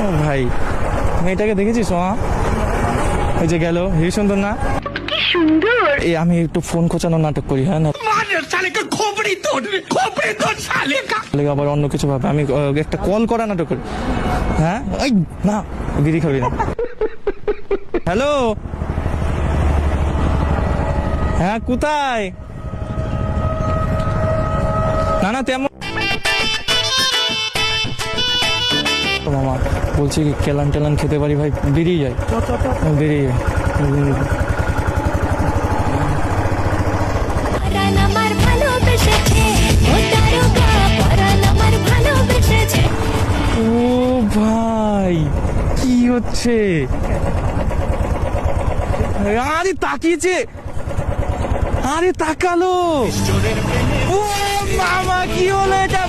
ও ভাই, মেয়েটাকে দেখেছিস? ওই যে গেল, হেবি সুন্দর না? এই আমি একটু ফোন খোঁচানো নাটক করি, হ্যাঁ না আবার অন্য কিছু ভাবে, আমি একটা কল করা নাটক করি। হ্যাঁ এই না, বিড়ি খাবি না? হ্যালো, হ্যাঁ কোথায়? না না তেমন মামা, বলছি কি কেলান টেলান খেতে পারি ভাই, বেরিয়ে যায়, বেরিয়ে যায়। ও ভাই, কি হচ্ছে? আরে তাকিয়েছে, আরে তাকালো। ও মামা, কি হলো এটা?